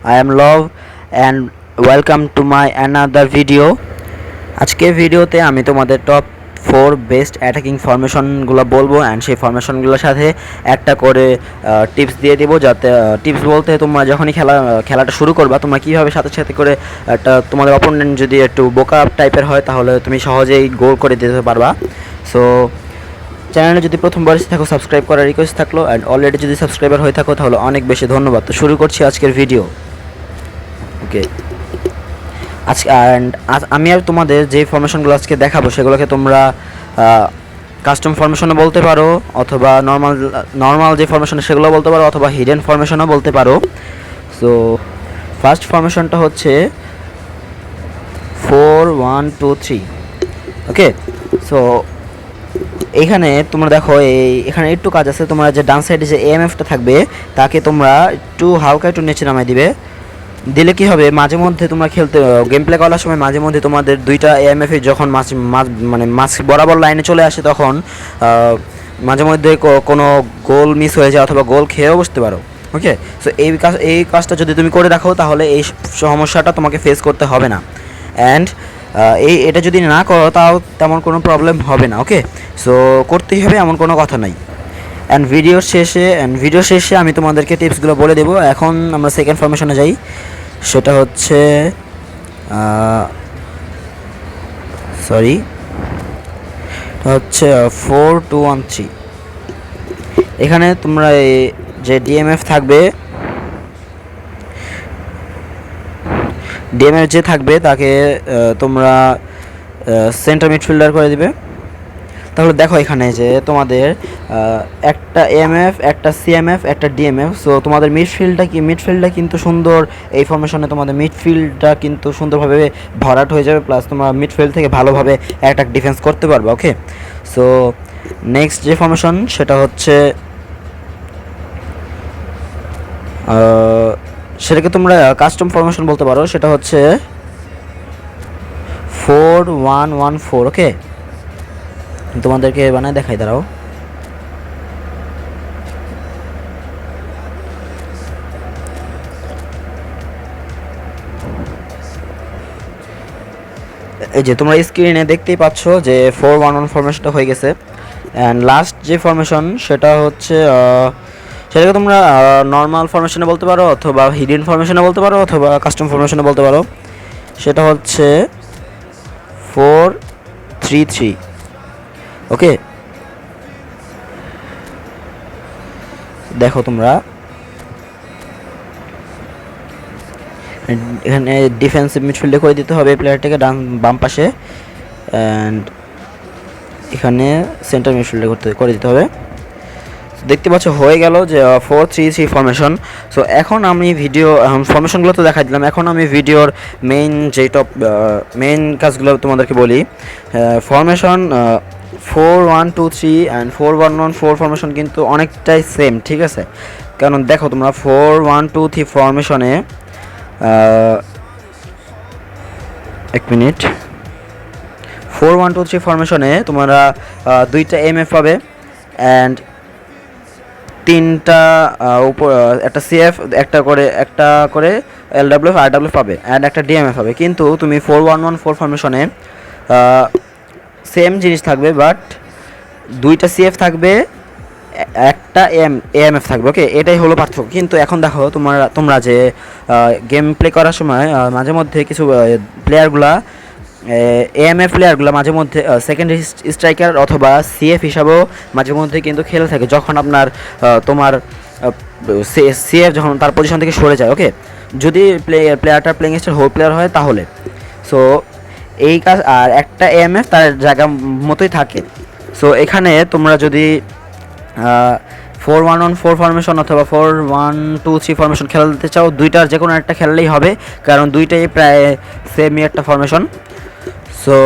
I am Love and welcome to my another video. আজকে ভিডিওতে আমি তোমাদের টপ 4 বেস্ট অ্যাটাকিং ফরমেশনগুলো বলবো অ্যান্ড সেই ফরমেশনগুলোর সাথে একটা করে টিপস দিয়ে দেবো, যাতে টিপস বলতে তোমরা যখনই খেলাটা শুরু করবা তোমরা কীভাবে সাথে সাথে করে একটা তোমাদের অপোনেন্ট যদি একটু বোকা টাইপের হয় তাহলে তুমি সহজেই গোল করে দিতে পারবা। সো চ্যানেলে যদি প্রথমবার এসে থাকো সাবস্ক্রাইব করার রিকোয়েস্ট থাকলো, অ্যান্ড অলরেডি যদি সাবস্ক্রাইবার হয়ে থাকো তাহলে অনেক বেশি ধন্যবাদ। তো শুরু করছি আজকের ভিডিও। ওকে, আজকে আমি আর তোমাদের যে ফরমেশনগুলো আজকে দেখাবো সেগুলোকে তোমরা কাস্টম ফরমেশনও বলতে পারো, অথবা নর্মাল যে ফরমেশন সেগুলো বলতে পারো, অথবা হিডেন ফরমেশনও বলতে পারো। সো ফার্স্ট ফরমেশনটা হচ্ছে 4-1-2-3। ওকে, সো এইখানে তোমরা দেখো এখানে একটু কাজ আছে। তোমরা যে ডান সাইডে যে এএমএফটা থাকবে তাকে তোমরা একটু হালকা একটু নিচে নামাই দিলে কি হবে, মাঝে মধ্যে তোমরা গেম প্লে করার সময় মাঝে মধ্যে তোমাদের দুইটা এএমএফ যখন মাঝ বরাবর লাইনে চলে আসে তখন মাঝে মধ্যে কোনো গোল মিস হয়ে যায় অথবা গোল খেয়েও বসতে পারো। ওকে, সো এই কাজটা যদি তুমি করে রাখো তাহলে এই সমস্যাটা তোমাকে ফেস করতে হবে না, অ্যান্ড এটা যদি না করো তাও তেমন কোনো প্রবলেম হবে না। ওকে, সো করতেই হবে এমন কোনো কথা নাই। অ্যান্ড ভিডিও শেষে আমি তোমাদেরকে টিপসগুলো বলে দেবো। এখন আমরা সেকেন্ড ফরমেশনে যাই, সেটা হচ্ছে হচ্ছে 4-2-1-3। এখানে তোমরা যে ডিএমএফ যে থাকবে তাকে তোমরা সেন্টার মিডফিল্ডার করে দিবে। তাহলে দেখো এখানে যে তোমাদের একটা এএমএফ, একটা সিএমএফ, একটা ডিএমএফ। সো তোমাদের মিডফিল্ডটা কিন্তু সুন্দর। এই ফরমেশনে তোমাদের মিডফিল্ডটা কিন্তু সুন্দরভাবে ভরাট হয়ে যাবে, প্লাস তোমরা মিডফিল্ড থেকে ভালোভাবে অ্যাটাক ডিফেন্স করতে পারবে। ওকে, সো নেক্সট যে ফরমেশন সেটা হচ্ছে সেটাকে তোমরা কাস্টম ফরমেশন বলতে পারো। সেটা হচ্ছে 4-1-1-4। ওকে, তোমাদেরকে বানায় দেখাই, দাঁড়াও। এই যে তোমরা স্ক্রিনে দেখতেই পাচ্ছ যে 4-1-1 ফরমেশনটা হয়ে গেছে। অ্যান্ড লাস্ট যে ফরমেশন সেটা হচ্ছে সেটাকে তোমরা নর্মাল ফরমেশনে বলতে পারো, অথবা হিডেন ফরমেশনে বলতে পারো, অথবা কাস্টম ফরমেশনে বলতে পারো। সেটা হচ্ছে 4-3-3। ওকে, দেখো তোমরা এখানে ডিফেন্সিভ মিডফিল্ডে করে দিতে হবে প্লেয়ারটাকে বাম পাশে, অ্যান্ড এখানে সেন্টার মিডফিল্ডে করে দিতে হবে। দেখতে পাচ্ছ হয়ে গেল যে 4-3-3 ফরমেশন। সো এখন আমি ফরমেশনগুলো তো দেখাই দিলাম, এখন আমি ভিডিওর মেইন কাজগুলো তোমাদেরকে বলি। ফরমেশন 4-1-2-3 অ্যান্ড 4-1-1-4 ফরমেশন কিন্তু অনেকটাই সেম, ঠিক আছে? কারণ দেখো তোমরা 4-1-2-3 ফরমেশনে 4-1-2-3 ফরমেশনে তোমরা দুইটা এমএফ পাবে, অ্যান্ড তিনটা একটা সিএফ, একটা করে এলডব্লিউএফ আরডব্লিউএফ পাবে, অ্যান্ড একটা ডিএমএফ পাবে। কিন্তু তুমি 4-1-1-4 ফরমেশনে সেম জিনিস থাকবে, বাট দুইটা সিএফ থাকবে, একটা এএমএফ থাকবে। ওকে, এটাই হলো পার্থক্য। কিন্তু এখন দেখো তোমরা যে গেম প্লে করার সময় মাঝে মধ্যে কিছু এএমএফ প্লেয়ারগুলো মাঝে মধ্যে সেকেন্ড স্ট্রাইকার অথবা সিএফ হিসাবেও মাঝে মধ্যে কিন্তু খেলে থাকে, যখন তোমার সিএফ যখন তার পজিশন থেকে সরে যায়। ওকে, যদি প্লেয়ারটা প্লেইং স্টাইল হোল প্লেয়ার হয় তাহলে। সো এই কাজ, আর একটা এএমএফ তার জায়গা মতোই থাকে। সো এখানে তোমরা যদি 4-1-1-4 ফরমেশন অথবা 4-1-2-3 ফরমেশন খেলতে চাও, দুইটার যে কোনো একটা খেললেই হবে, কারণ দুইটাই প্রায় সেমই একটা ফরমেশন। সো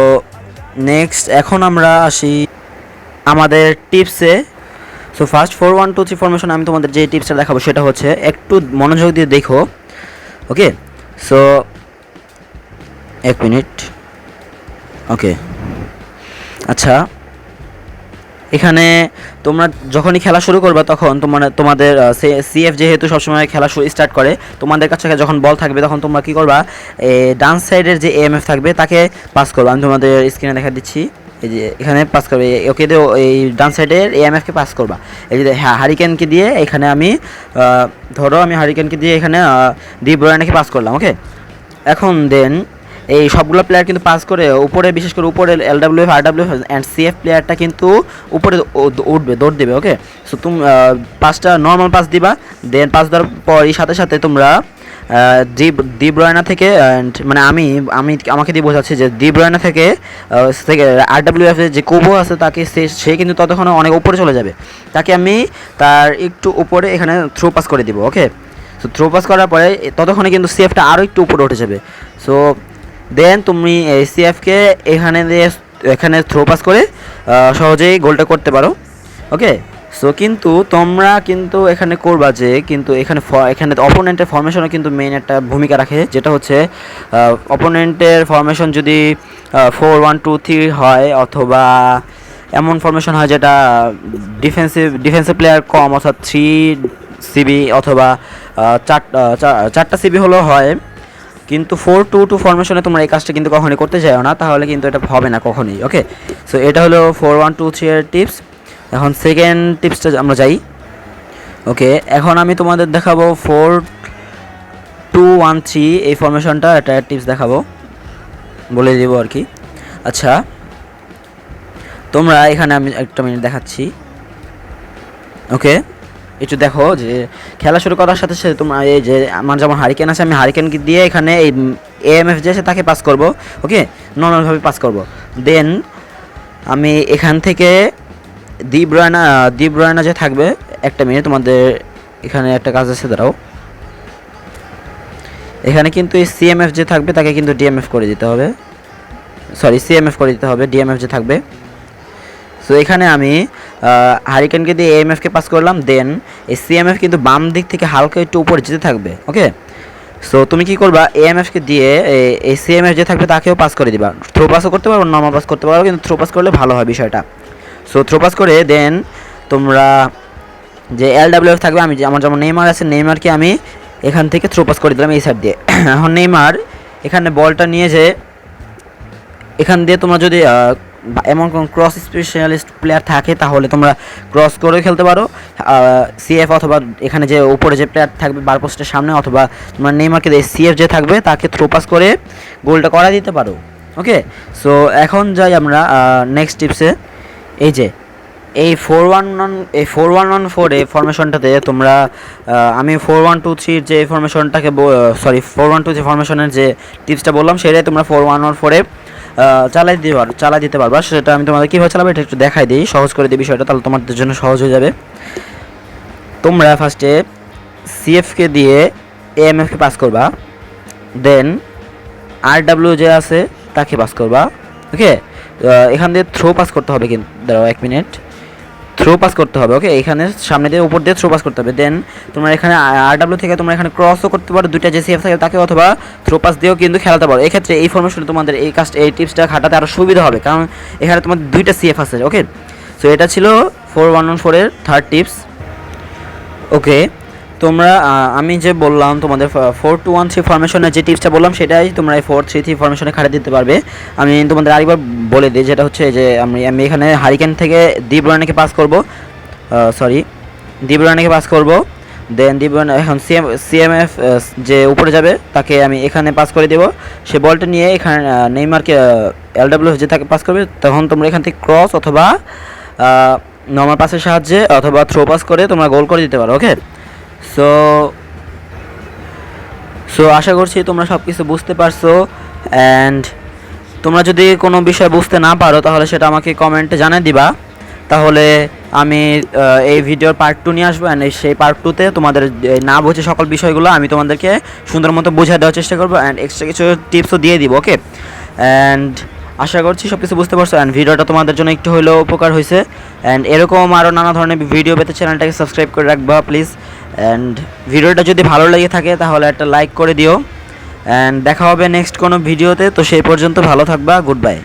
নেক্সট এখন আমরা আসি আমাদের টিপসে। সো ফার্স্ট 4-1-2-3 ফরমেশন আমি তোমাদের যে টিপসটা দেখাবো সেটা হচ্ছে, একটু মনোযোগ দিয়ে দেখো। ওকে, সো এক মিনিট। ওকে, আচ্ছা, এখানে তোমরা যখনই খেলা শুরু করবে তখন তোমাদের সিএফ যেহেতু সবসময় খেলা স্টার্ট করে, তোমাদের কাছে যখন বল থাকবে তখন তোমরা কী করবা, ডান সাইডের যে এএমএফ থাকবে তাকে পাস করবে। আমি তোমাদের স্ক্রিনে দেখা দিচ্ছি, এই যে এখানে পাস করবে, ওকে দিয়ে এই ডান সাইডের এএমএফকে পাস করবা। এই যে হারিকেনকে দিয়ে এখানে আমি ধরো আমি হারিকেনকে দিয়ে এখানে ডি ব্রয়নাকে পাস করলাম। ওকে, এখন দেন এই সবগুলো প্লেয়ার কিন্তু পাস করে উপরে, বিশেষ করে উপরে এলডব্লিউএফ আরডব্লিউএফ অ্যান্ড সিএফ প্লেয়ারটা কিন্তু উপরে উঠবে, দৌড় দেবে। ওকে, সো তুমি 5টা নর্মাল পাস দিবা, দেন পাস দেওয়ার পরই সাথে সাথে তোমরা ডি ব্রয়না থেকে, মানে আমাকে দিয়ে বোঝাচ্ছি যে ডি ব্রয়না থেকে আরডব্লিউএফ যে কোবো আছে তাকে সে কিন্তু ততক্ষণে অনেক উপরে চলে যাবে, তাকে আমি তার একটু উপরে এখানে থ্রো পাস করে দিব। ওকে, সো থ্রো পাস করার পরে ততক্ষণে কিন্তু সিএফটা আরও একটু উপরে উঠে যাবে। সো দেন তুমি এই সিএফকে এখানে থ্রো পাস করে সহজেই গোলটা করতে পারো। ওকে, সো কিন্তু তোমরা কিন্তু এখানে করবা যে, কিন্তু এখানে অপোনেন্টের ফরমেশনও কিন্তু মেইন একটা ভূমিকা রাখে, যেটা হচ্ছে অপোনেন্টের ফরমেশন যদি 4-1-2-3 হয়, অথবা এমন ফরমেশন হয় যেটা ডিফেন্সিভ প্লেয়ার কম, অর্থাৎ 3 CB অথবা 4টা CB হলেও হয়, কিন্তু 4-2-2 ফরমেশনে তোমরা এই কাজটা কিন্তু কখনোই করতে যাও না, তাহলে কিন্তু এটা হবে না কখনোই। ওকে, সো এটা হলো 4-1-2-3 এর টিপস। এখন সেকেন্ড টিপসটা আমরা যাই। ওকে, এখন আমি তোমাদের দেখাবো 4-2-1-3 এই ফরমেশনটা, এটা টিপস দেখাবো, বলে দেবো আর কি। আচ্ছা, তোমরা এখানে আমি একটা মিনিট দেখাচ্ছি। ওকে, একটু দেখো যে খেলা শুরু করার সাথে সাথে তোমরা এই যে আমার যেমন হারিকেন আছে, আমি হারিকেনকে দিয়ে এখানে এই এএমএফ যে আছে তাকে পাস করব। ওকে, নর্মালভাবে পাস করব। দেন আমি এখান থেকে ডি ব্রয়না যে থাকবে, একটা মিনিট, তোমাদের এখানে একটা কাজ আছে, দাঁড়াও। এখানে কিন্তু এই সিএমএফ যে থাকবে তাকে কিন্তু ডিএমএফ করে দিতে হবে, সরি সিএমএফ করে দিতে হবে, ডিএমএফ যে থাকবে। সো এখানে আমি হারিকেনকে দিয়ে এএমএফকে পাস করলাম, দেন এই সিএমএফ কিন্তু বাম দিক থেকে হালকা একটু উপরে যেতে থাকবে। ওকে, সো তুমি কি করবা, এএমএফকে দিয়ে এই সিএমএফ যে থাকবে তাকেও পাস করে দিবা। থ্রো পাসও করতে পারো, নর্মাল পাস করতে পারো, কিন্তু থ্রো পাস করলে ভালো হয় বিষয়টা। সো থ্রো পাস করে দেন তোমরা যে এলডব্লিউএফ থাকবে, আমার যেমন নেইমার আছে, নেইমারকে আমি এখান থেকে থ্রো পাস করে দিলাম এই সাইড দিয়ে। এখন নেইমার এখানে বলটা নিয়ে যে এখান দিয়ে তোমরা যদি এমন কোন ক্রস স্পেশালিস্ট প্লেয়ার থাকে তাহলে তোমরা ক্রস করে খেলতে পারো, সিএফ অথবা এখানে যে উপরে যে প্লেয়ার থাকবে বার পোস্টের সামনে, অথবা তোমরা নেইমারকে সিএফ যে থাকবে তাকে থ্রো পাস করে গোলটা করা দিতে পারো। ওকে, সো এখন যাই আমরা নেক্সট টিপসে। এই যে এই 4-1-1-4 এই ফরমেশনটাতে তোমরা আমি 4-1-2-3 যে ফরমেশনটাকে যে ফরমেশনের যে টিপসটা বললাম সেটাই তোমরা 4-1-1-4 চালাই দিতে পারবা। সেটা আমি তোমাদের কীভাবে চালাবো এটা একটু দেখাই দিই, সহজ করে দিই বিষয়টা, তাহলে তোমাদের জন্য সহজ হয়ে যাবে। তোমরা ফার্স্টে সিএফকে দিয়ে এএমএফকে পাস করবা, দেন আরডব্লিউ যে আছে তাকে পাস করবা। ওকে, এখান দিয়ে থ্রো পাস করতে হবে, কিন্তু দাঁড়াও 1 মিনিট, থ্রো পাস করতে হবে। ওকে, এখানে সামনে দিয়ে উপর দিয়ে থ্রো পাস করতে হবে। দেন তোমরা এখানে আরডব্লিউ থেকে তোমরা এখানে ক্রসও করতে পারো, দুইটা যে সিএফ থাকে তাকে, অথবা থ্রো পাস দিয়েও কিন্তু খেলাতে পারো। এক্ষেত্রে এই ফরমেশনে তোমাদের এই টিপসটা খাটাতে আরও সুবিধা হবে, কারণ এখানে তোমাদের দুইটা সিএফ আছে। ওকে, সো এটা ছিল 4-1-1-4 এর থার্ড টিপস। ওকে, তোমরা আমি যে বললাম তোমাদের 4-2-1-3 ফরমেশনের যে টিপসটা বললাম সেটাই তোমরা এই 4-3-3 ফরমেশনে খাটিয়ে দিতে পারবে। আমি তোমাদের আরেকবার বলে দিই, যেটা হচ্ছে যে আমি এখানে হারিকেন থেকে ডি ব্রয়নাকে পাস করব, পাস করব। দেন ডি ব্রয়না এখন সিএমএফ যে উপরে যাবে তাকে আমি এখানে পাস করে দেব, সে বলটা নিয়ে এখানে নেইমারকে এলডব্লিউ যে তাকে পাস করবে, তখন তোমরা এখান থেকে ক্রস অথবা নর্মাল পাসের সাহায্যে অথবা থ্রো পাস করে তোমরা গোল করে দিতে পারো। ওকে, সো আশা করছি তোমরা সব কিছু বুঝতে পারছো। অ্যান্ড তোমরা যদি কোনো বিষয় বুঝতে না পারো তাহলে সেটা আমাকে কমেন্টে জানিয়ে দিবা, তাহলে আমি এই ভিডিওর পার্ট 2 নিয়ে আসবো। অ্যান্ড সেই পার্ট 2তে তোমাদের না বুঝে সকল বিষয়গুলো আমি তোমাদেরকে সুন্দর মতো বোঝায় দেওয়ার চেষ্টা করবো, অ্যান্ড এক্সট্রা কিছু টিপসও দিয়ে দিব। ওকে, অ্যান্ড আশা করছি সব কিছু বুঝতে পারছো, অ্যান্ড ভিডিওটা তোমাদের জন্য একটু হলেও উপকার হয়েছে। অ্যান্ড এরকম আরও নানা ধরনের ভিডিও পেতে চ্যানেলটাকে সাবস্ক্রাইব করে রাখবা প্লিজ। অ্যান্ড ভিডিওটা যদি ভালো লেগে থাকে তাহলে একটা লাইক করে দিও, অ্যান্ড দেখা হবে নেক্সট কোনো ভিডিওতে। তো সেই পর্যন্ত ভালো থাকবা, গুড বাই।